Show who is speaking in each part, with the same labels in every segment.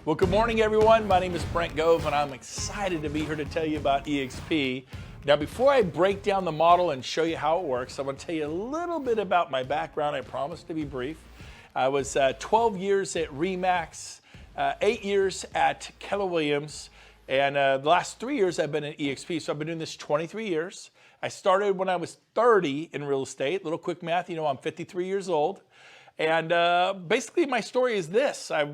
Speaker 1: Well, good morning, everyone. My name is Brent Gove, and I'm excited to be here to tell you about eXp. Now, before I break down the model and show you how it works, I'm going to tell you a little bit about my background. I promise to be brief. I was 12 years at RE/MAX, 8 years at Keller Williams, and the last 3 years I've been at eXp. So I've been doing this 23 years. I started when I was 30 in real estate. Little quick math, you know, I'm 53 years old. And basically my story is this. I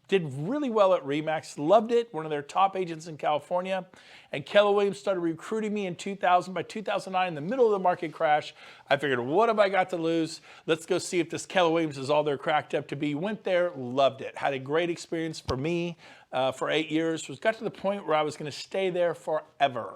Speaker 1: did really well at RE/MAX, loved it, one of their top agents in California. And Keller Williams started recruiting me in 2000. By 2009, in the middle of the market crash, I figured, what have I got to lose? Let's go see if this Keller Williams is all they're cracked up to be. Went there, loved it. Had a great experience for me for 8 years. Got to the point where I was going to stay there forever.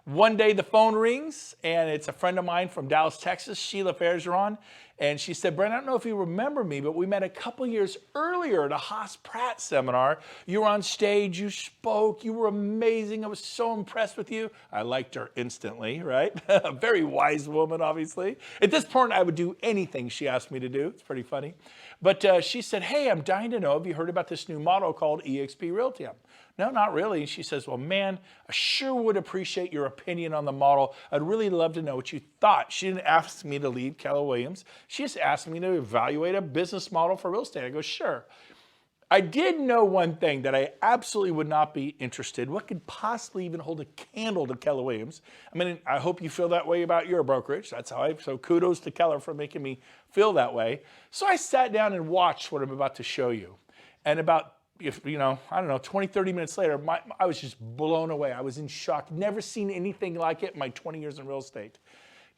Speaker 1: One day the phone rings, and it's a friend of mine from Dallas, Texas, Sheila Fairgeron, and she said, Brent, I don't know if you remember me, but we met a couple years earlier at a Haas Pratt seminar. You were on stage, you spoke, you were amazing. I was so impressed with you. I liked her instantly, right? A very wise woman, obviously. At this point, I would do anything she asked me to do. It's pretty funny. But she said, hey, I'm dying to know, have you heard about this new model called eXp Realty? No, not really. She says, well, man, I sure would appreciate your opinion on the model. I'd really love to know what you thought. She didn't ask me to leave Keller Williams. She just asked me to evaluate a business model for real estate. I go, sure. I did know one thing, that I absolutely would not be interested. What could possibly even hold a candle to Keller Williams? I mean, I hope you feel that way about your brokerage. That's how so kudos to Keller for making me feel that way. So I sat down and watched what I'm about to show you. And about, you know, I don't know, 20, 30 minutes later, I was just blown away. I was in shock. Never seen anything like it in my 20 years in real estate.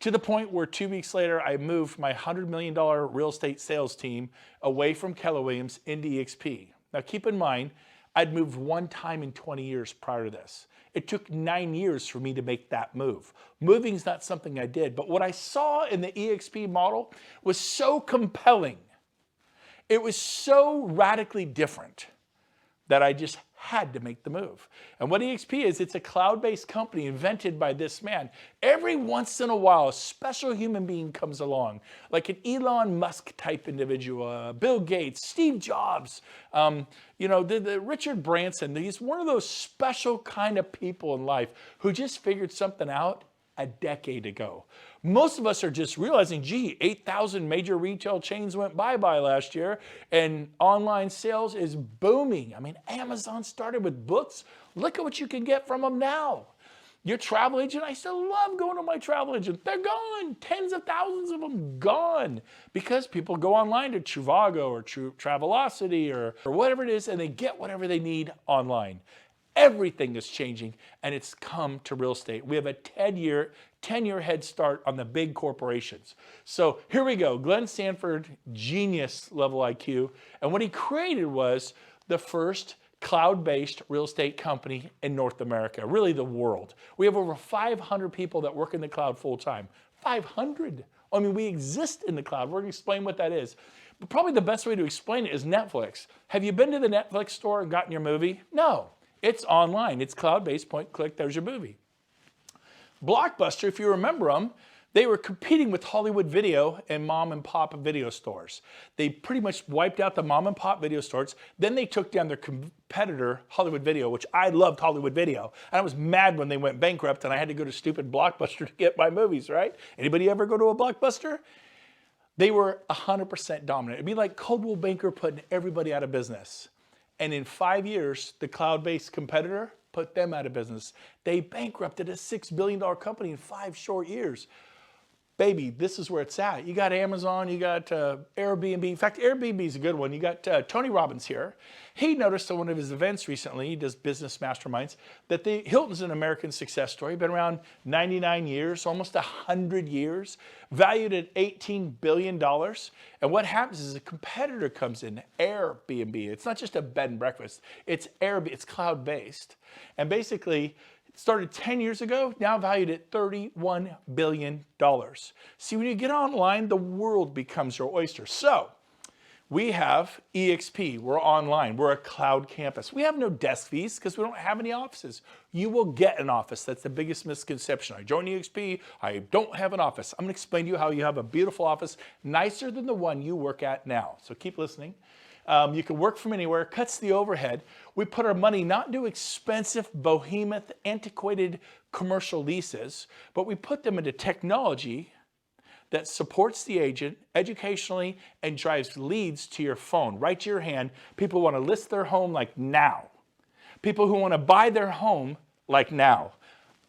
Speaker 1: To the point where 2 weeks later, I moved my $100 million real estate sales team away from Keller Williams into eXp. Now keep in mind, I'd moved one time in 20 years prior to this. It took 9 years for me to make that move. Moving is not something I did, but what I saw in the eXp model was so compelling. It was so radically different that I just had to make the move. And what eXp is, it's a cloud-based company invented by this man. Every once in a while, a special human being comes along, like an Elon Musk type individual, Bill Gates, Steve Jobs, you know, the Richard Branson. He's one of those special kind of people in life who just figured something out a decade ago. Most of us are just realizing, gee, 8,000 major retail chains went bye-bye last year, and online sales is booming. I mean, Amazon started with books. Look at what you can get from them now. Your travel agent, I still love going to my travel agent. They're gone. Tens of thousands of them gone, because people go online to Trivago or Travelocity or whatever it is, and they get whatever they need online. Everything is changing, and it's come to real estate. We have a 10-year head start on the big corporations. So here we go. Glenn Sanford, genius level IQ. And what he created was the first cloud-based real estate company in North America, really the world. We have over 500 people that work in the cloud full-time. 500. I mean, we exist in the cloud. We're going to explain what that is. But probably the best way to explain it is Netflix. Have you been to the Netflix store and gotten your movie? No. It's online. It's cloud-based, point, click, there's your movie. Blockbuster, if you remember them, they were competing with Hollywood Video and mom and pop video stores. They pretty much wiped out the mom and pop video stores. Then they took down their competitor, Hollywood Video, which I loved Hollywood Video. And I was mad when they went bankrupt and I had to go to stupid Blockbuster to get my movies, right? Anybody ever go to a Blockbuster? They were 100% dominant. It'd be like Coldwell Banker putting everybody out of business. And in 5 years, the cloud-based competitor put them out of business. They bankrupted a $6 billion company in 5 short years. Baby, this is where it's at. You got Amazon, you got Airbnb. In fact, Airbnb is a good one. You got Tony Robbins here. He noticed at one of his events recently, he does business masterminds, that Hilton's an American success story. Been around 99 years, almost 100 years, valued at $18 billion. And what happens is a competitor comes in, Airbnb. It's not just a bed and breakfast. It's Airbnb. It's cloud-based. And basically, started 10 years ago, now valued at $31 billion. See, when you get online, the world becomes your oyster. So we have eXp, we're online, we're a cloud campus. We have no desk fees because we don't have any offices. You will get an office. That's the biggest misconception. I joined eXp, I don't have an office. I'm gonna explain to you how you have a beautiful office, nicer than the one you work at now. So keep listening. You can work from anywhere, cuts the overhead. We put our money not into expensive, behemoth, antiquated commercial leases, but we put them into technology that supports the agent educationally and drives leads to your phone, right to your hand. People want to list their home like now. People who want to buy their home like now.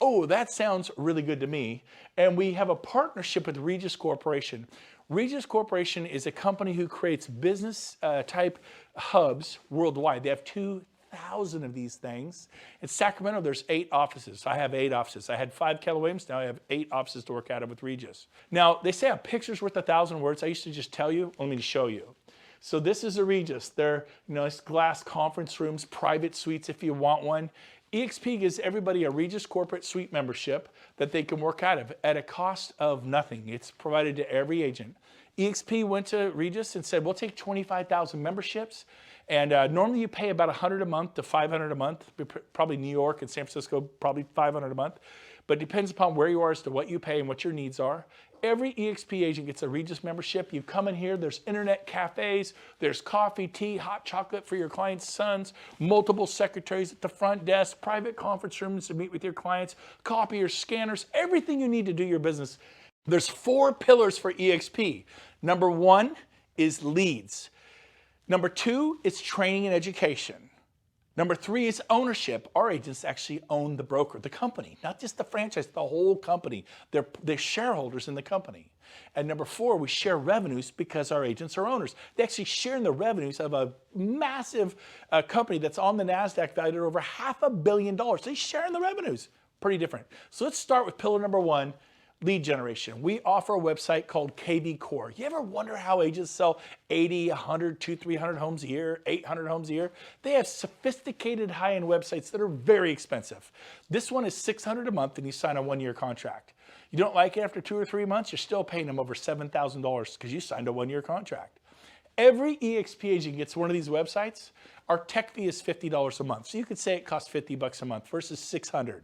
Speaker 1: Oh, that sounds really good to me. And we have a partnership with Regis Corporation. Regis Corporation is a company who creates business type hubs worldwide. They have 2,000 of these things. In Sacramento, there's 8 offices. I have 8 offices. I had 5 Keller Williams. Now I have 8 offices to work out of with Regis. Now, they say a picture's worth 1,000 words. I used to just tell you. Let me show you. So this is a Regis. They're nice glass conference rooms, private suites if you want one. eXp gives everybody a Regis corporate suite membership that they can work out of at a cost of nothing. It's provided to every agent. eXp went to Regis and said, we'll take 25,000 memberships. And normally you pay about $100 a month to $500 a month, probably New York and San Francisco, probably $500 a month. But it depends upon where you are as to what you pay and what your needs are. Every eXp agent gets a Regis membership. You come in here, there's internet cafes, there's coffee, tea, hot chocolate for your clients' sons, multiple secretaries at the front desk, private conference rooms to meet with your clients, copiers, scanners, everything you need to do your business. There's 4 pillars for eXp. Number 1 is leads. Number 2 is training and education. Number 3 is ownership. Our agents actually own the broker, the company, not just the franchise, the whole company. They're shareholders in the company. And number 4, we share revenues because our agents are owners. They actually share in the revenues of a massive company that's on the NASDAQ valued at over $500 million. They share in the revenues. Pretty different. So let's start with pillar number 1. Lead generation. We offer a website called KV Core. You ever wonder how agents sell 80, 100, 200, 300 homes a year, 800 homes a year? They have sophisticated high-end websites that are very expensive. This one is $600 a month and you sign a 1-year contract. You don't like it after 2 or 3 months, you're still paying them over $7,000 because you signed a 1-year contract. Every eXp agent gets one of these websites. Our tech fee is $50 a month. So you could say it costs $50 a month versus $600.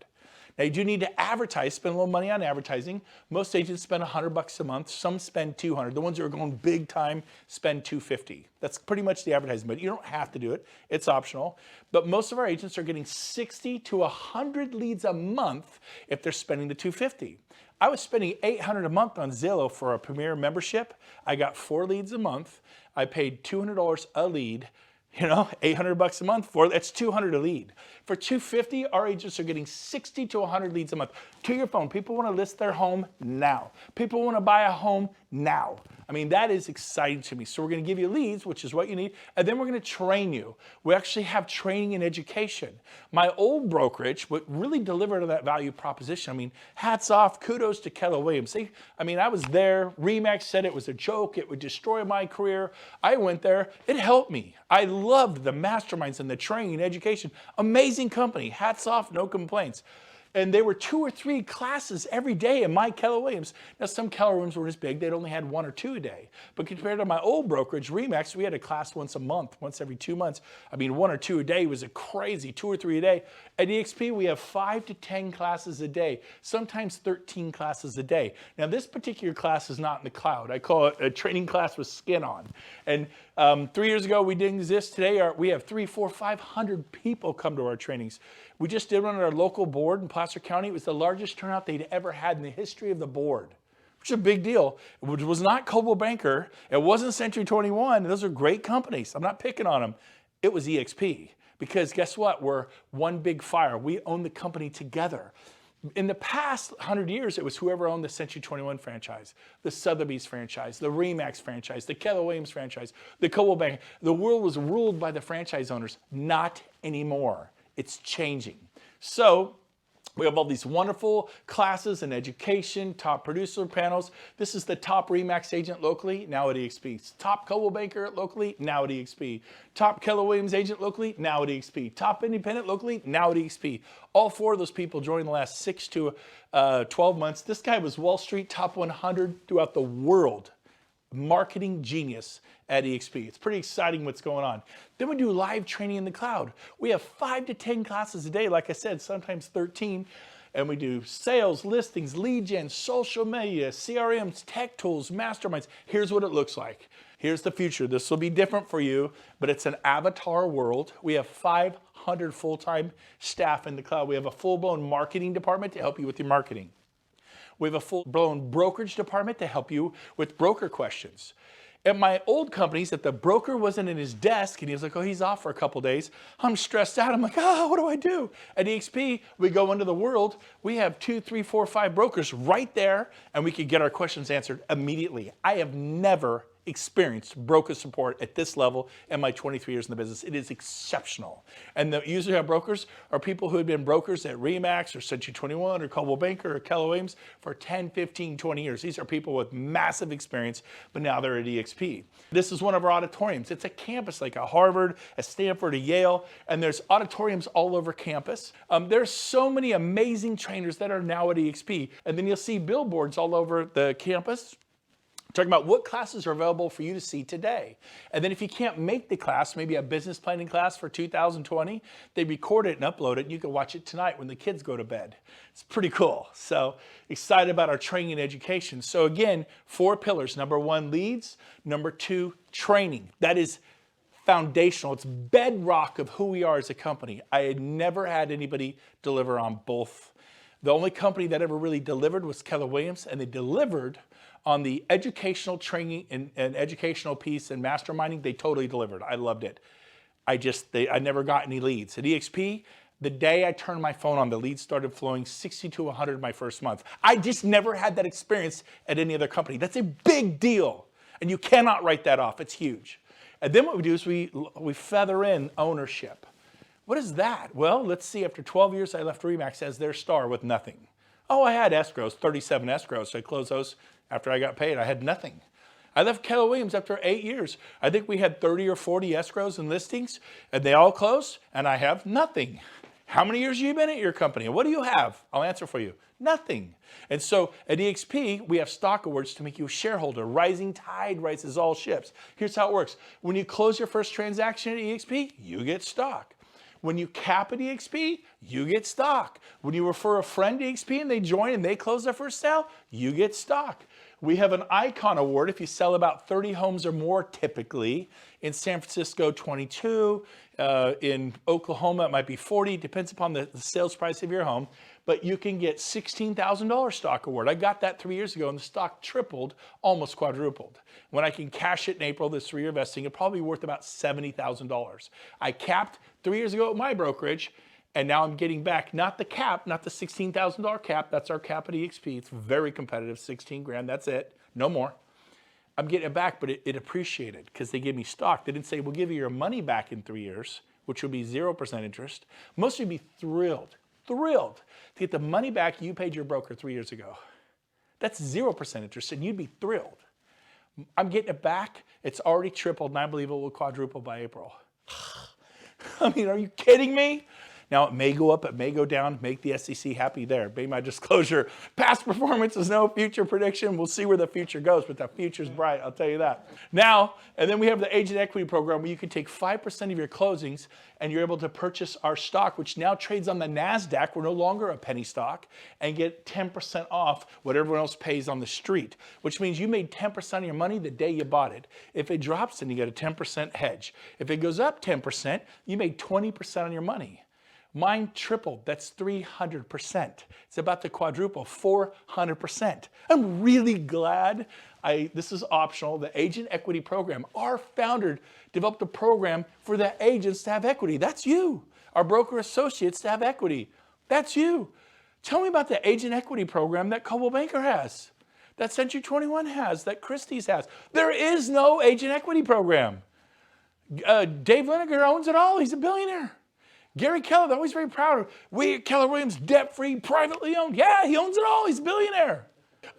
Speaker 1: Now you do need to advertise, spend a little money on advertising. Most agents spend $100 a month, some spend $200. The ones that are going big time spend $250. That's pretty much the advertising, but you don't have to do it. It's optional. But most of our agents are getting 60 to 100 leads a month if they're spending the $250. I was spending $800 a month on Zillow for a Premier membership. I got 4 leads a month. I paid $200 a lead. You know, $800 a month for that's $200 a lead. For $250, our agents are getting 60 to 100 leads a month to your phone. People want to list their home now. People want to buy a home now. I mean, that is exciting to me. So we're going to give you leads, which is what you need, and then we're going to train you. We actually have training and education. My old brokerage, what really delivered on that value proposition, I mean, hats off, kudos to Keller Williams. I was there. RE/MAX said it was a joke. It would destroy my career. I went there. It helped me. I loved the masterminds and the training and education. Amazing company. Hats off, no complaints. And there were 2 or 3 classes every day in my Keller Williams. Now, some Keller Williams were as big, they'd only had 1 or 2 a day. But compared to my old brokerage, RE/MAX, we had a class once a month, once every 2 months. I mean, 1 or 2 a day was a crazy, 2 or 3 a day. At eXp, we have 5 to 10 classes a day, sometimes 13 classes a day. Now, this particular class is not in the cloud. I call it a training class with skin on. And 3 years ago, we didn't exist. Today, we have 300, 400, 500 people come to our trainings. We just did one at our local board in Placer County. It was the largest turnout they'd ever had in the history of the board, which is a big deal. It was not Coldwell Banker. It wasn't Century 21. Those are great companies. I'm not picking on them. It was eXp because guess what? We're one big fire. We own the company together. In the past 100 years, it was whoever owned the Century 21 franchise, the Sotheby's franchise, the RE/MAX franchise, the Keller Williams franchise, the Coldwell Banker. The world was ruled by the franchise owners. Not anymore. It's changing. So we have all these wonderful classes and education, top producer panels. This is the top RE/MAX agent locally, now at eXp. Top Coldwell Banker locally, now at eXp. Top Keller Williams agent locally, now at eXp. Top independent locally, now at eXp. All 4 of those people joined the last 6 to 12 months. This guy was Wall Street top 100 throughout the world. Marketing genius at eXp. It's pretty exciting what's going on. Then we do live training in the cloud. We have 5 to 10 classes a day, like I said, sometimes 13. And we do sales, listings, lead gen, social media, CRMs, tech tools, masterminds. Here's what it looks like. Here's the future. This will be different for you, but it's an avatar world. We have 500 full-time staff in the cloud. We have a full-blown marketing department to help you with your marketing. We have a full-blown brokerage department to help you with broker questions. At my old companies, if the broker wasn't in his desk and he was like, oh, he's off for a couple days, I'm stressed out. I'm like, what do I do? At eXp, we go into the world. We have 2, 3, 4, 5 brokers right there, and we can get our questions answered immediately. I have never experienced broker support at this level in my 23 years in the business. It is exceptional. And the usually our brokers are people who have been brokers at Remax or Century 21 or Coldwell Banker or Keller Williams for 10, 15, 20 years. These are people with massive experience, but now they're at eXp. This is one of our auditoriums. It's a campus like a Harvard, a Stanford, a Yale, and there's auditoriums all over campus. There's so many amazing trainers that are now at eXp. And then you'll see billboards all over the campus talking about what classes are available for you to see today. And then if you can't make the class, maybe a business planning class for 2020, they record it and upload it, and you can watch it tonight when the kids go to bed. It's pretty cool. So excited about our training and education. So again, 4 pillars. Number 1, leads. Number 2, training. That is foundational. It's bedrock of who we are as a company. I had never had anybody deliver on both. The only company that ever really delivered was Keller Williams, and they delivered on the educational training and educational piece and masterminding. They totally delivered. I loved it. I never got any leads. At eXp, the day I turned my phone on, the leads started flowing 60 to 100 my first month. I just never had that experience at any other company. That's a big deal, and you cannot write that off. It's huge. And then what we do is we feather in ownership. What is that? Well, let's see. After 12 years, I left Remax as their star with nothing. Oh, I had escrows, 37 escrows. So I closed those after I got paid. I had nothing. I left Keller Williams after 8 years. I think we had 30 or 40 escrows and listings, and they all closed, and I have nothing. How many years have you been at your company? What do you have? I'll answer for you. Nothing. And so at eXp, we have stock awards to make you a shareholder. Rising tide rises all ships. Here's how it works. When you close your first transaction at eXp, you get stock. When you cap at eXp, you get stock. When you refer a friend to eXp and they join and they close their first sale, you get stock. We have an Icon Award if you sell about 30 homes or more typically. In San Francisco, 22. In Oklahoma, it might be 40. Depends upon the sales price of your home. But you can get $16,000 stock award. I got that 3 years ago, and the stock tripled, almost quadrupled. When I can cash it in April, this 3-year vesting, it'll probably be worth about $70,000. I capped 3 years ago at my brokerage, and now I'm getting back, not the cap, not the $16,000 cap. That's our cap at eXp. It's very competitive, 16 grand, that's it, no more. I'm getting it back, but it appreciated because they gave me stock. They didn't say, we'll give you your money back in 3 years, which would be 0% interest. Most of you would be thrilled to get the money back you paid your broker 3 years ago. That's 0% interest, and you'd be thrilled. I'm getting it back. It's already tripled, and I believe it will quadruple by April. I mean, are you kidding me? Now, it may go up, it may go down, make the SEC happy there. Be my disclosure. Past performance is no future prediction. We'll see where the future goes, but the future's bright, I'll tell you that. Now, and then we have the Agent Equity Program where you can take 5% of your closings and you're able to purchase our stock, which now trades on the NASDAQ. We're no longer a penny stock, and get 10% off what everyone else pays on the street, which means you made 10% of your money the day you bought it. If it drops, then you get a 10% hedge. If it goes up 10%, you made 20% on your money. Mine tripled. That's 300%. It's about to quadruple, 400%. I'm really glad this is optional. The Agent Equity Program. Our founder developed a program for the agents to have equity. That's you. Our broker associates to have equity. That's you. Tell me about the Agent Equity Program that Coldwell Banker has, that Century 21 has, that Christie's has. There is no Agent Equity Program. Dave Lineker owns it all. He's a billionaire. Gary Keller, they're always very proud of. We at Keller Williams, debt-free, privately owned. Yeah, he owns it all. He's a billionaire.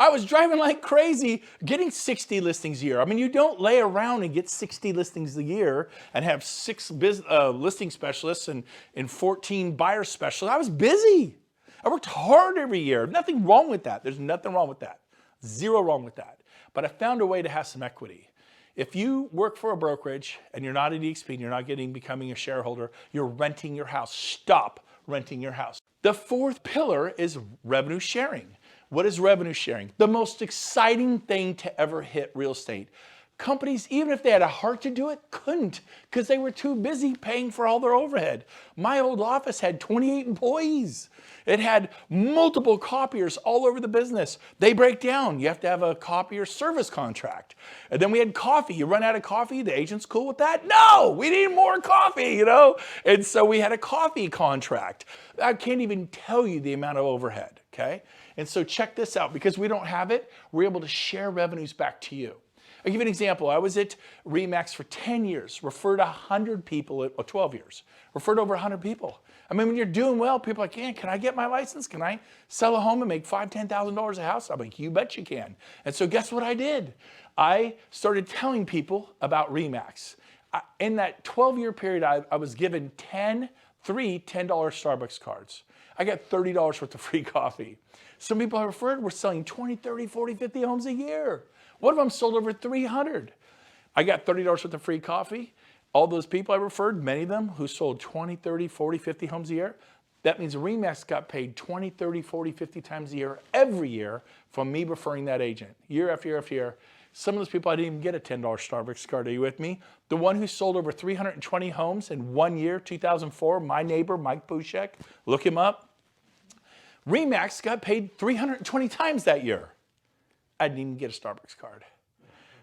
Speaker 1: I was driving like crazy, getting 60 listings a year. I mean, you don't lay around and get 60 listings a year and have 6 listing specialists and 14 buyer specialists. I was busy. I worked hard every year. Nothing wrong with that. There's nothing wrong with that. Zero wrong with that. But I found a way to have some equity. If you work for a brokerage and you're not at eXp and you're not becoming a shareholder, you're renting your house. Stop renting your house. The fourth pillar is revenue sharing. What is revenue sharing? The most exciting thing to ever hit real estate. Companies, even if they had a heart to do it, couldn't because they were too busy paying for all their overhead. My old office had 28 employees. It had multiple copiers all over the business. They break down. You have to have a copier service contract. And then we had coffee. You run out of coffee, the agent's cool with that? No, we need more coffee, you know? And so we had a coffee contract. I can't even tell you the amount of overhead, okay? And so check this out. Because we don't have it, we're able to share revenues back to you. I'll give you an example. I was at RE/MAX for 10 years, referred 100 people, 12 years, referred over 100 people. I mean, when you're doing well, people are like, yeah, can I get my license? Can I sell a home and make $5,000, $10,000 a house? I'm like, you bet you can. And so guess what I did? I started telling people about RE/MAX. In that 12-year period, I was given three $10 Starbucks cards. I got $30 worth of free coffee. Some people I referred were selling 20, 30, 40, 50 homes a year. One of them sold over 300. I got $30 worth of free coffee. All those people I referred, many of them who sold 20, 30, 40, 50 homes a year, that means RE/MAX got paid 20, 30, 40, 50 times a year, every year, from me referring that agent, year after year after year. Some of those people, I didn't even get a $10 Starbucks card. Are you with me? The one who sold over 320 homes in 1 year, 2004, my neighbor, Mike Bushek, look him up. RE/MAX got paid 320 times that year. I didn't even get a Starbucks card.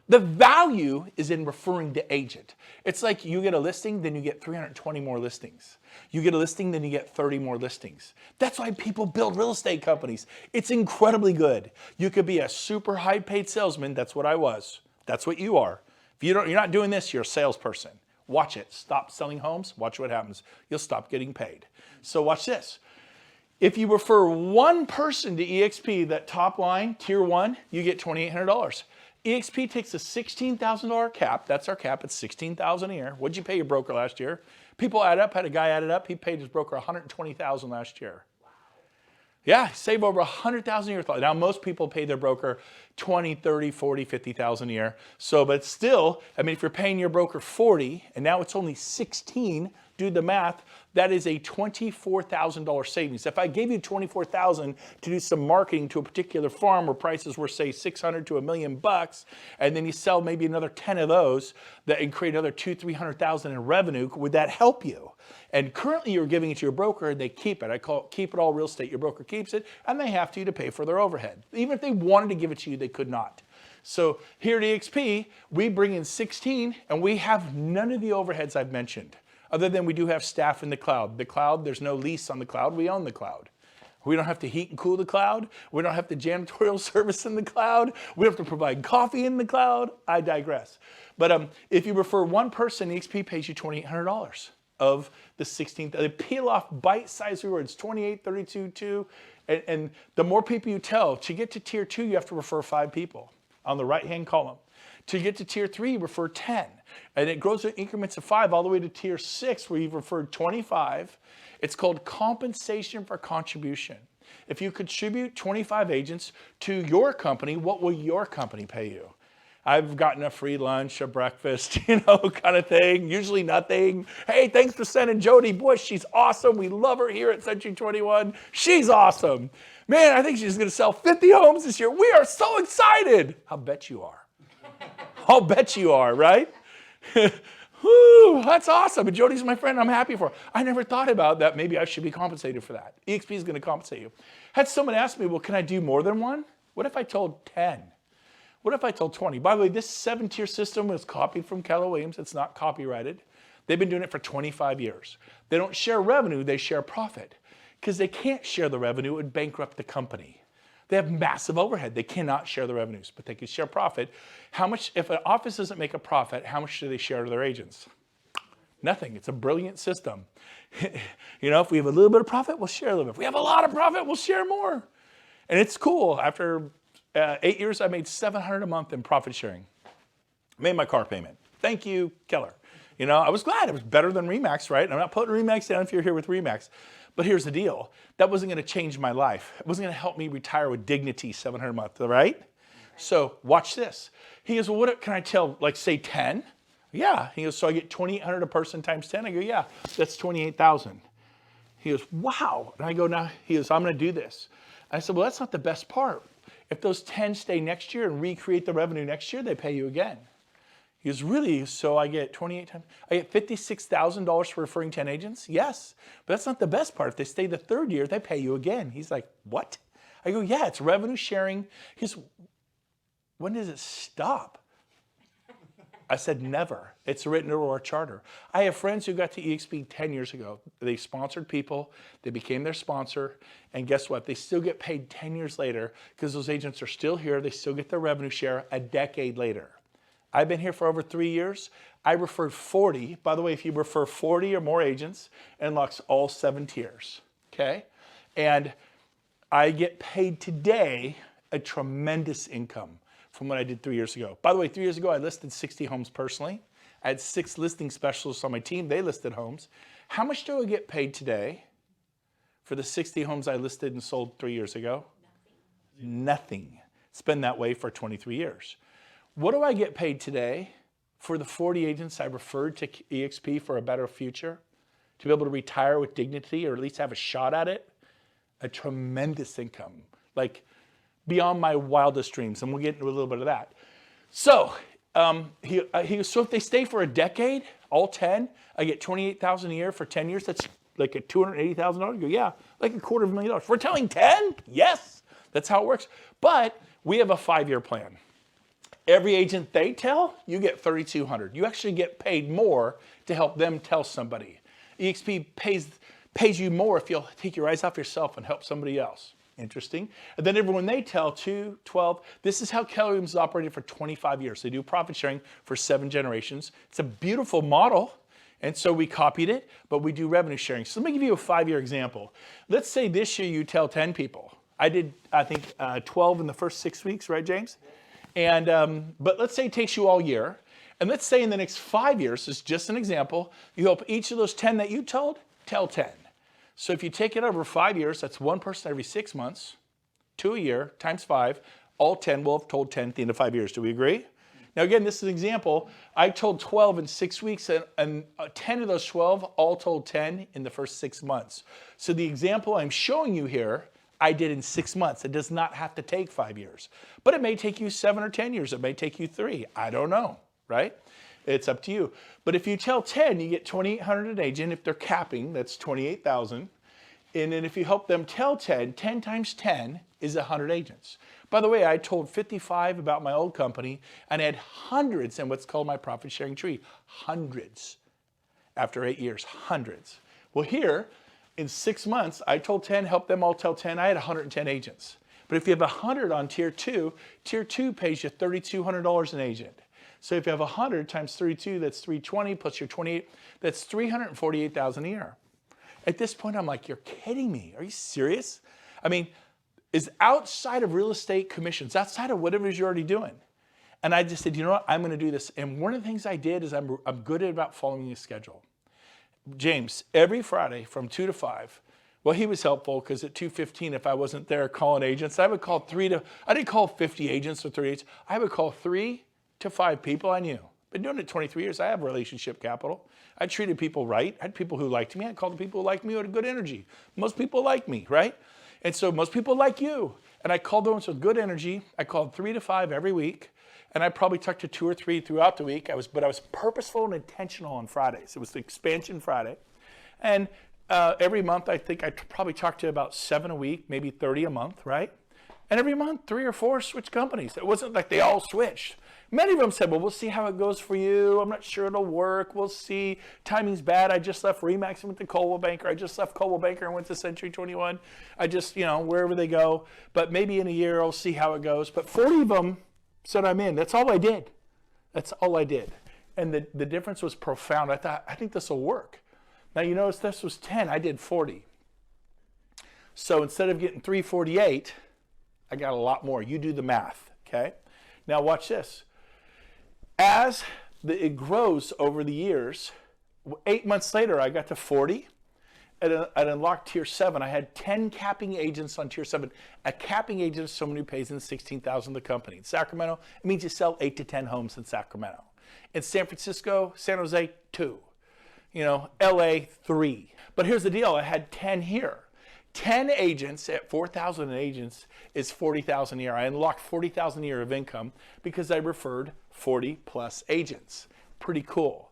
Speaker 1: The value is in referring the agent. It's like you get a listing, then you get 320 more listings. You get a listing, then you get 30 more listings. That's why people build real estate companies. It's incredibly good. You could be a super high paid salesman. That's what I was. That's what you are. If you're not doing this, you're a salesperson. Watch it. Stop selling homes. Watch what happens. You'll stop getting paid. So watch this. If you refer one person to eXp, that top line, tier 1, you get $2,800. eXp takes a $16,000 cap. That's our cap. It's $16,000 a year. What'd you pay your broker last year? People add up. Had a guy added up. He paid his broker $120,000 last year. Wow. Yeah, save over $100,000 a year. Now most people pay their broker $20,000, $30,000, $40,000, $50,000 a year. So, but still, I mean, if you're paying your broker $40,000 and now it's only $16,000, do the math. That is a $24,000 savings. If I gave you $24,000 to do some marketing to a particular farm where prices were, say, $600,000 to $1 million, and then you sell maybe another 10 of those and create another $200,000, $300,000 in revenue, would that help you? And currently you're giving it to your broker and they keep it. I call it keep it all real estate. Your broker keeps it and they have to pay for their overhead. Even if they wanted to give it to you, they could not. So here at eXp, we bring in 16 and we have none of the overheads I've mentioned. Other than we do have staff in the cloud. The cloud, there's no lease on the cloud. We own the cloud. We don't have to heat and cool the cloud. We don't have to janitorial service in the cloud. We don't have to provide coffee in the cloud. I digress. But if you refer one person, eXp pays you $2,800 of the 16th. They peel off bite-sized rewards, 28, 32, 2. And the more people you tell, to get to tier 2, you have to refer 5 people on the right-hand column. To get to tier 3, refer 10. And it grows in increments of 5 all the way to tier 6 where you've referred 25. It's called compensation for contribution. If you contribute 25 agents to your company, what will your company pay you? I've gotten a free lunch, a breakfast, kind of thing. Usually nothing. Hey, thanks for sending Jody Bush. She's awesome. We love her here at Century 21. She's awesome. Man, I think she's going to sell 50 homes this year. We are so excited. I'll bet you are. I'll bet you are, right? Woo, that's awesome. And Jody's my friend. I'm happy for her. I never thought about that. Maybe I should be compensated for that. eXp is going to compensate you. Had someone ask me, well, can I do more than one? What if I told 10? What if I told 20? By the way, this 7-tier system was copied from Keller Williams. It's not copyrighted. They've been doing it for 25 years. They don't share revenue. They share profit. Because they can't share the revenue. It would bankrupt the company. They have massive overhead. They cannot share the revenues, but they can share profit. How much, if an office doesn't make a profit, how much do they share to their agents? Nothing. It's a brilliant system. If we have a little bit of profit, we'll share a little bit. If we have a lot of profit, we'll share more. And it's cool. After 8 years, I made $700 a month in profit sharing. Made my car payment. Thank you, Keller. I was glad. It was better than RE/MAX, right? I'm not putting RE/MAX down if you're here with RE/MAX. But here's the deal. That wasn't going to change my life. It wasn't going to help me retire with dignity, $700 a month, right? So watch this. He goes, well, what can I tell, say 10? Yeah. He goes, so I get $2,800 a person times 10? I go, yeah, that's $28,000. He goes, wow. And I go, now, he goes, I'm going to do this. I said, well, that's not the best part. If those 10 stay next year and recreate the revenue next year, they pay you again. He goes, really? So I get 28 times, I get $56,000 for referring 10 agents? Yes, but that's not the best part. If they stay the third year, they pay you again. He's like, what? I go, yeah, it's revenue sharing. He goes, when does it stop? I said, never. It's written into our charter. I have friends who got to eXp 10 years ago. They sponsored people, they became their sponsor, and guess what? They still get paid 10 years later because those agents are still here. They still get their revenue share a decade later. I've been here for over 3 years. I referred 40. By the way, if you refer 40 or more agents, it unlocks all 7 tiers, okay? And I get paid today a tremendous income from what I did 3 years ago. By the way, 3 years ago, I listed 60 homes personally. I had 6 listing specialists on my team. They listed homes. How much do I get paid today for the 60 homes I listed and sold 3 years ago? Nothing. It's been that way for 23 years. What do I get paid today for the 40 agents I referred to eXp for a better future? To be able to retire with dignity or at least have a shot at it? A tremendous income. Like, beyond my wildest dreams, and we'll get into a little bit of that. So, so if they stay for a decade, all 10, I get $28,000 a year for 10 years. That's like a $280,000. You go, yeah, like $250,000. We're telling 10? Yes, that's how it works. But we have a 5-year plan. Every agent they tell, you get $3,200. You actually get paid more to help them tell somebody. eXp pays you more if you'll take your eyes off yourself and help somebody else. Interesting. And then everyone they tell, 2, 12, this is how Keller Williams has operated for 25 years. They do profit sharing for 7 generations. It's a beautiful model. And so we copied it, but we do revenue sharing. So let me give you a 5-year example. Let's say this year you tell 10 people. I did, I think, 12 in the first 6 weeks, right, James? And, but let's say it takes you all year. And let's say in the next 5 years, this is just an example, you help each of those 10 that you told, tell 10. So if you take it over 5 years, that's 1 person every 6 months, 2 a year, times 5, all 10 will have told 10 at the end of 5 years. Do we agree? Now again, this is an example. I told 12 in 6 weeks, and 10 of those 12 all told 10 in the first 6 months. So the example I'm showing you here, I did in 6 months. It does not have to take 5 years. But it may take you 7 or 10 years. It may take you 3. I don't know, right? It's up to you. But if you tell 10, you get $2,800 an agent. If they're capping, that's $28,000. And then if you help them tell 10, 10 times 10 is 100 agents. By the way, I told 55 about my old company and I had hundreds in what's called my profit sharing tree. Hundreds. After 8 years, hundreds. Well, here, in 6 months, I told 10, helped them all tell 10. I had 110 agents. But if you have 100 on tier 2 pays you $3,200 an agent. So if you have 100 times 32, that's 320 plus your 28, that's $348,000 a year. At this point, I'm like, you're kidding me. Are you serious? I mean, is outside of real estate commissions, outside of whatever it is you're already doing. And I just said, you know what, I'm going to do this. And one of the things I did is I'm good about following a schedule. James, every Friday from 2 to 5, well, he was helpful because at 2:15, if I wasn't there calling agents, I would call I didn't call 50 agents or 30 agents. I would call 3 to 5 people I knew. Been doing it 23 years. I have relationship capital. I treated people right. I had people who liked me. I called the people who liked me who had good energy. Most people like me, right? And so most people like you. And I called the ones with good energy. I called 3 to 5 every week. And I probably talked to 2 or 3 throughout the week. But I was purposeful and intentional on Fridays. It was the expansion Friday. And every month, I think I probably talked to about 7 a week, maybe 30 a month, right? And every month, 3 or 4 switched companies. It wasn't like they all switched. Many of them said, well, we'll see how it goes for you. I'm not sure it'll work. We'll see. Timing's bad. I just left Remax and went to Coldwell Banker. I just left Coldwell Banker and went to Century 21. I just, wherever they go. But maybe in a year, I'll see how it goes. But 40 of them said I'm in. That's all I did. That's all I did. And the difference was profound. I think this will work. Now, you notice this was 10. I did 40. So instead of getting 348, I got a lot more. You do the math, okay? Now watch this. As it grows over the years, 8 months later, I got to 40. At unlocked tier 7, I had 10 capping agents on tier 7. A capping agent is someone who pays in $16,000 the company. In Sacramento, it means you sell 8 to 10 homes in Sacramento. In San Francisco, San Jose, 2. LA, 3. But here's the deal, I had 10 here. 10 agents at 4,000 agents is 40,000 a year. I unlocked 40,000 a year of income because I referred 40 plus agents. Pretty cool.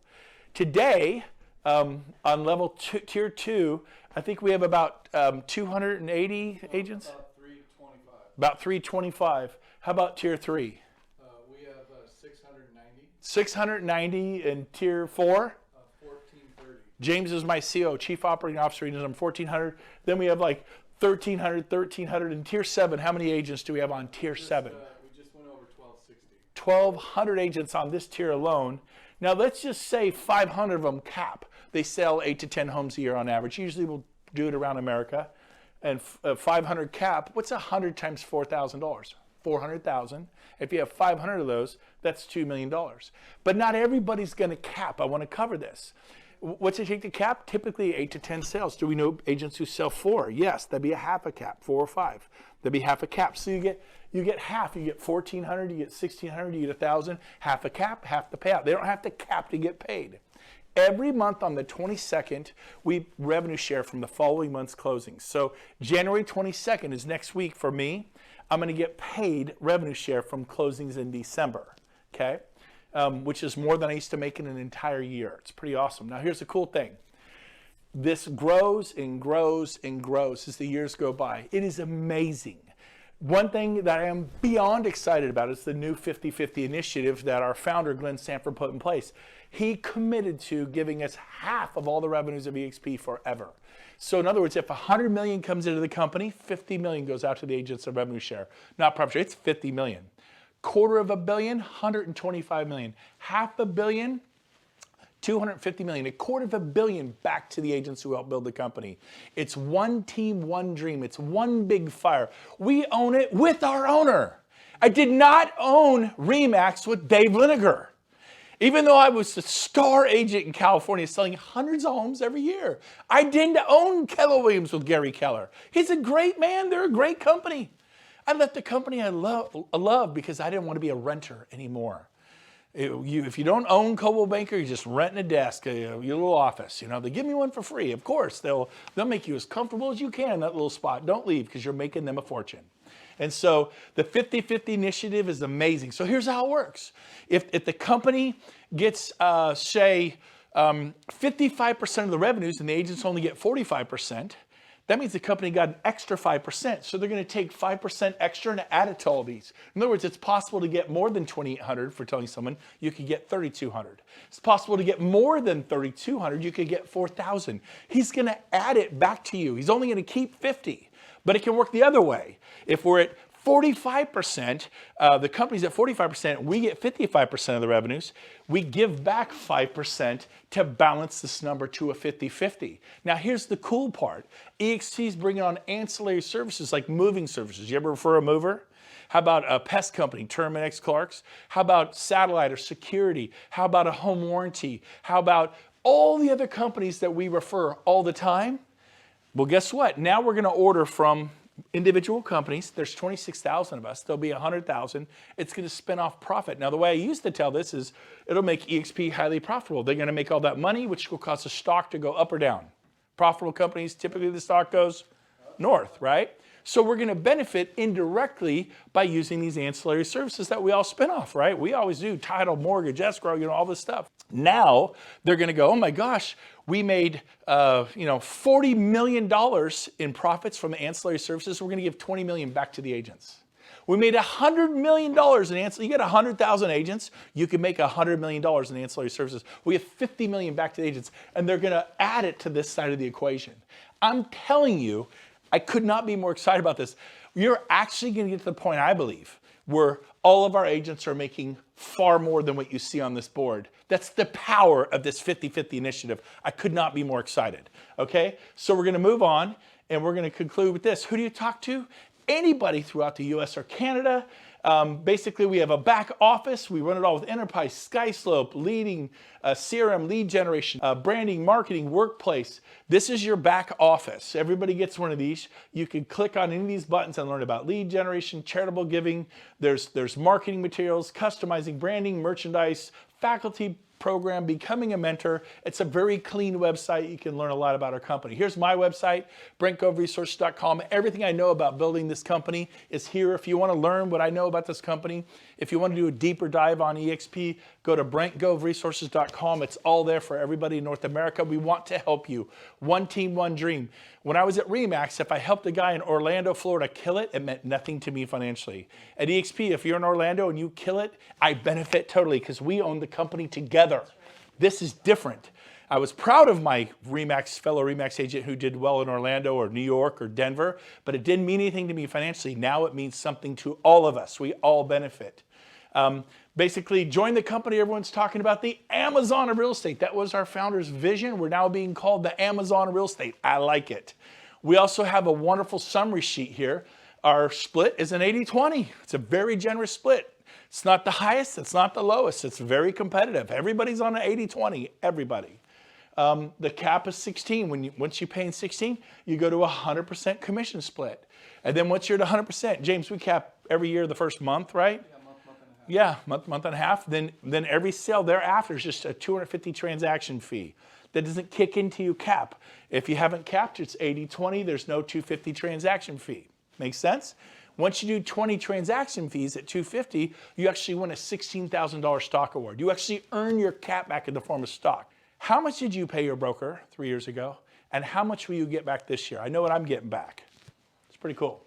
Speaker 1: Today, on level tier 2, I think we have about 280 agents?
Speaker 2: About 325.
Speaker 1: About 325. How about tier 3?
Speaker 2: We have 690.
Speaker 1: 690 in tier 4?
Speaker 2: 1430.
Speaker 1: James is my CO, Chief Operating Officer. He does them 1,400. Then we have like 1,300 in tier 7. How many agents do we have on tier 7?
Speaker 2: We just went over 1260.
Speaker 1: 1,200 agents on this tier alone. Now let's just say 500 of them cap. They sell 8 to 10 homes a year on average. Usually we'll do it around America. And 500 cap, what's 100 times $4,000? 400,000. If you have 500 of those, that's $2 million. But not everybody's going to cap. I want to cover this. What's it take to cap? Typically 8 to 10 sales. Do we know agents who sell 4? Yes, that'd be a half a cap, 4 or 5. That'd be half a cap. So you get half. You get 1,400, you get 1,600, you get 1,000. Half a cap, half the payout. They don't have to cap to get paid. Every month on the 22nd, we revenue share from the following month's closings. So January 22nd is next week for me. I'm going to get paid revenue share from closings in December, okay? Which is more than I used to make in an entire year. It's pretty awesome. Now here's the cool thing. This grows and grows and grows as the years go by. It is amazing. One thing that I am beyond excited about is the new 50-50 initiative that our founder, Glenn Sanford, put in place. He committed to giving us half of all the revenues of eXp forever. So in other words, if 100 million comes into the company, 50 million goes out to the agents of revenue share. Not profit share, it's 50 million. $250 million, 125 million. $500 million, 250 million. $250 million back to the agents who help build the company. It's one team, one dream. It's one big fire. We own it with our owner. I did not own RE/MAX with Dave Liniger. Even though I was a star agent in California selling hundreds of homes every year. I didn't own Keller Williams with Gary Keller. He's a great man. They're a great company. I left the company I love because I didn't want to be a renter anymore. If you don't own Coldwell Banker, you're just renting a desk, your little office. You know, they give me one for free. Of course, they'll make you as comfortable as you can in that little spot. Don't leave because you're making them a fortune. And so the 50-50 initiative is amazing. So here's how it works. If the company gets, say, 55% of the revenues and the agents only get 45%, that means the company got an extra 5%. So they're going to take 5% extra and add it to all these. In other words, it's possible to get more than 2,800 for telling someone you could get 3,200. It's possible to get more than 3,200. You could get 4,000. He's going to add it back to you. He's only going to keep 50. But it can work the other way. If we're at 45%, the company's at 45%, we get 55% of the revenues, we give back 5% to balance this number to a 50-50. Now here's the cool part. eXp is bringing on ancillary services like moving services. You ever refer a mover? How about a pest company, Terminix Clark's? How about satellite or security? How about a home warranty? How about all the other companies that we refer all the time? Well, guess what? Now we're going to order from individual companies. There's 26,000 of us. There'll be 100,000. It's going to spin off profit. Now, the way I used to tell this is it'll make eXp highly profitable. They're going to make all that money, which will cause the stock to go up or down. Profitable companies, typically the stock goes north, right? So we're going to benefit indirectly by using these ancillary services that we all spin off, right? We always do title, mortgage, escrow, all this stuff. Now they're going to go, oh my gosh, we made $40 million in profits from ancillary services. We're going to give 20 million back to the agents. We made $100 million in ancillary. You get 100,000 agents, you can make $100 million in ancillary services. We have 50 million back to the agents, and they're going to add it to this side of the equation. I'm telling you, I could not be more excited about this. You're actually going to get to the point, I believe, where all of our agents are making far more than what you see on this board. That's the power of this 50-50 initiative. I could not be more excited. Okay, so we're going to move on, and we're going to conclude with this. Who do you talk to? Anybody throughout the US or Canada. Basically, we have a back office. We run it all with Enterprise, SkySlope, leading CRM, lead generation, branding, marketing, workplace. This is your back office. Everybody gets one of these. You can click on any of these buttons and learn about lead generation, charitable giving. There's marketing materials, customizing, branding, merchandise, faculty program, becoming a mentor. It's a very clean website. You can learn a lot about our company. Here's my website, BrentGoveResources.com. Everything I know about building this company is here. If you want to learn what I know about this company, if you want to do a deeper dive on eXp, go to BrentGoveResources.com. It's all there for everybody in North America. We want to help you. One team, one dream. When I was at Remax, if I helped a guy in Orlando, Florida kill it, it meant nothing to me financially. At eXp, if you're in Orlando and you kill it, I benefit totally because we own the company together. This is different. I was proud of my fellow Remax agent who did well in Orlando or New York or Denver, but it didn't mean anything to me financially. Now it means something to all of us. We all benefit. Basically, join the company. Everyone's talking about the Amazon of real estate. That was our founder's vision. We're now being called the Amazon of real estate. I like it. We also have a wonderful summary sheet here. Our split is an 80-20. It's a very generous split. It's not the highest. It's not the lowest. It's very competitive. Everybody's on an 80-20. Everybody. The cap is 16. Once you pay in 16, you go to a 100% commission split. And then once you're at 100%, James, we cap every year the first month, right? Yeah, month and a half. Then every sale thereafter is just a 250 transaction fee. That doesn't kick into your cap. If you haven't capped, it's 80-20. There's no 250 transaction fee. Makes sense? Once you do 20 transaction fees at 250, you actually win a $16,000 stock award. You actually earn your cap back in the form of stock. How much did you pay your broker 3 years ago? And how much will you get back this year? I know what I'm getting back. It's pretty cool.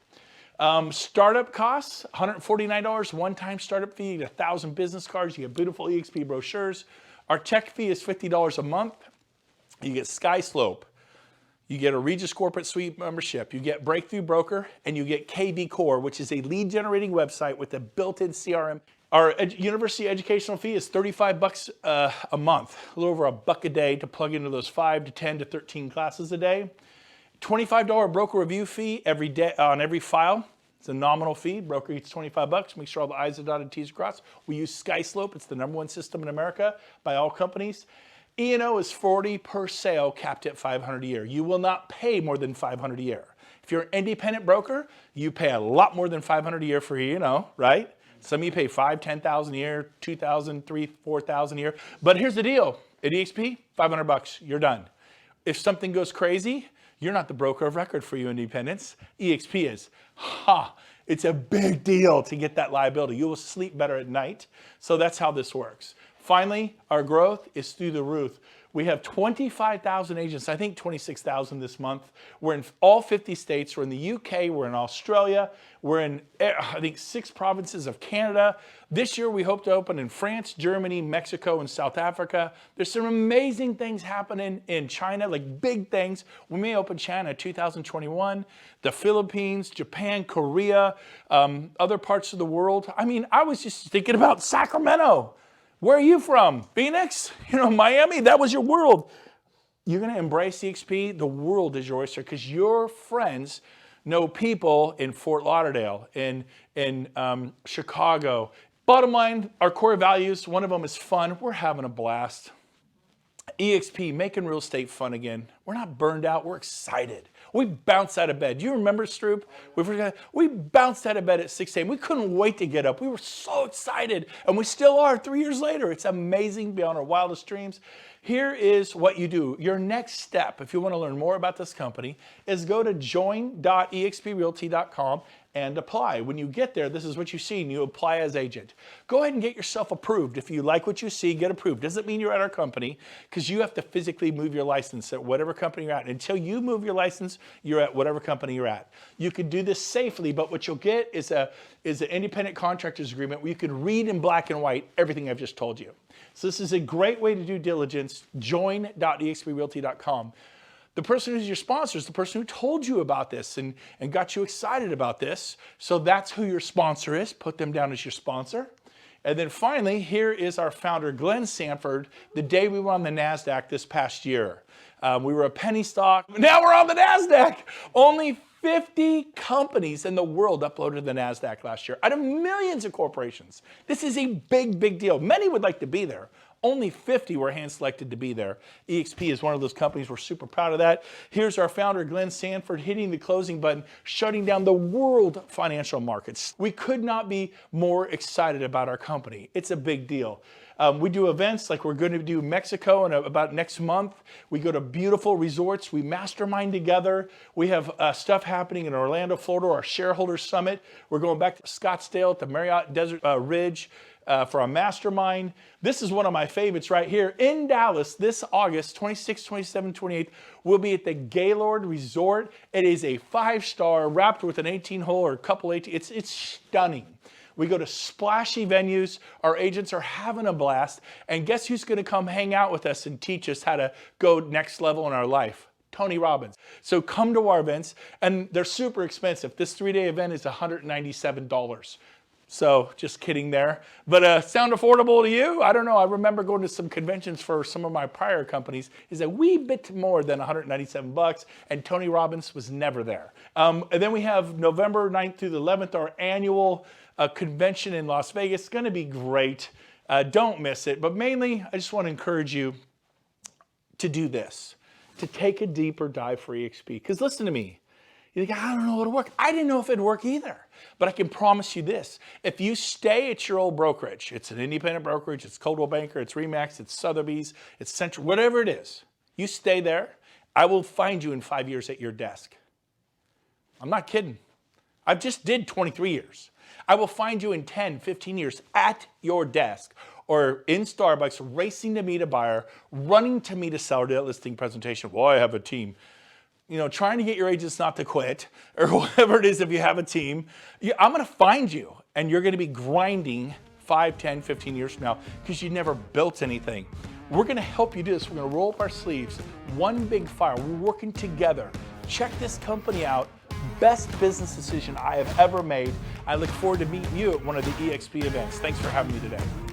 Speaker 1: Startup costs, $149, one-time startup fee. You get 1,000 business cards. You get beautiful eXp brochures. Our tech fee is $50 a month. You get SkySlope. You get a Regis Corporate Suite membership. You get Breakthrough Broker, and you get KV Core, which is a lead-generating website with a built-in CRM. Our university educational fee is $35 a month, a little over $1 a day to plug into those 5 to 10 to 13 classes a day. $25 broker review fee every day on every file. It's a nominal fee. Broker gets $25. Make sure all the I's are dotted, T's are crossed. We use SkySlope. It's the #1 system in America by all companies. E&O is $40 per sale, capped at $500 a year. You will not pay more than $500 a year. If you're an independent broker, you pay a lot more than $500 a year for E&O, right? Some of you pay $5,000, $10,000 a year, $2,000, $3,000, $4,000 a year. But here's the deal. At eXp, $500, you're done. If something goes crazy, you're not the broker of record for you independents. eXp is. It's a big deal to get that liability. You will sleep better at night. So that's how this works. Finally, our growth is through the roof. We have 25,000 agents, I think 26,000 this month. We're in all 50 states. We're in the UK, we're in Australia, we're in, I think, 6 provinces of Canada. This year we hope to open in France, Germany, Mexico, and South Africa. There's some amazing things happening in China, like big things. We may open China 2021, the Philippines, Japan, Korea, other parts of the world. I mean, I was just thinking about Sacramento. Where are you from? Phoenix? Miami? That was your world. You're going to embrace eXp. The world is your oyster because your friends know people in Fort Lauderdale, in Chicago. Bottom line, our core values, one of them is fun. We're having a blast. eXp, making real estate fun again. We're not burned out. We're excited. We bounced out of bed. Do you remember, Stroop? We bounced out of bed at 6 a.m. We couldn't wait to get up. We were so excited, and we still are 3 years later. It's amazing beyond our wildest dreams. Here is what you do. Your next step, if you want to learn more about this company, is go to join.exprealty.com and apply. When you get there, this is what you see, and you apply as agent. Go ahead and get yourself approved. If you like what you see, get approved. Doesn't mean you're at our company, because you have to physically move your license at whatever company you're at. Until you move your license, you're at whatever company you're at. You can do this safely, but what you'll get is an independent contractor's agreement where you can read in black and white everything I've just told you. So this is a great way to do diligence. Join.exprealty.com. The person who's your sponsor is the person who told you about this and got you excited about this. So that's who your sponsor is. Put them down as your sponsor. And then finally, here is our founder, Glenn Sanford, the day we were on the NASDAQ this past year. We were a penny stock. Now we're on the NASDAQ. Only 50 companies in the world uploaded to the NASDAQ last year out of millions of corporations. This is a big, big deal. Many would like to be there. Only 50 were hand-selected to be there. eXp is one of those companies. We're super proud of that. Here's our founder, Glenn Sanford, hitting the closing button, shutting down the world financial markets. We could not be more excited about our company. It's a big deal. We do events like we're going to do Mexico in about next month. We go to beautiful resorts. We mastermind together. We have stuff happening in Orlando, Florida, our shareholder summit. We're going back to Scottsdale at the Marriott Desert Ridge for a mastermind. This is one of my favorites right here. In Dallas this August 26th, 27th, 28th, we'll be at the Gaylord Resort. It is a 5-star wrapped with an 18-hole or a couple 18. It's stunning. We go to splashy venues. Our agents are having a blast. And guess who's going to come hang out with us and teach us how to go next level in our life? Tony Robbins. So come to our events, and they're super expensive. This 3-day event is $197. So just kidding there. But sound affordable to you? I don't know. I remember going to some conventions for some of my prior companies. Is a wee bit more than $197, and Tony Robbins was never there. And then we have November 9th through the 11th, our annual convention in Las Vegas. It's going to be great. Don't miss it. But mainly, I just want to encourage you to do this, to take a deeper dive for eXp. Because listen to me. You think, I don't know it'll work. I didn't know if it'd work either. But I can promise you this. If you stay at your old brokerage, it's an independent brokerage, it's Coldwell Banker, it's Remax, it's Sotheby's, it's Central, whatever it is, you stay there, I will find you in 5 years at your desk. I'm not kidding. I just did 23 years. I will find you in 10, 15 years at your desk or in Starbucks racing to meet a buyer, running to meet a seller to that listing presentation. Well, I have a team. You know, trying to get your agents not to quit or whatever it is if you have a team. I'm going to find you, and you're going to be grinding 5, 10, 15 years from now because you never built anything. We're going to help you do this. We're going to roll up our sleeves. One big fire. We're working together. Check this company out. Best business decision I have ever made. I look forward to meeting you at one of the eXp events. Thanks for having me today.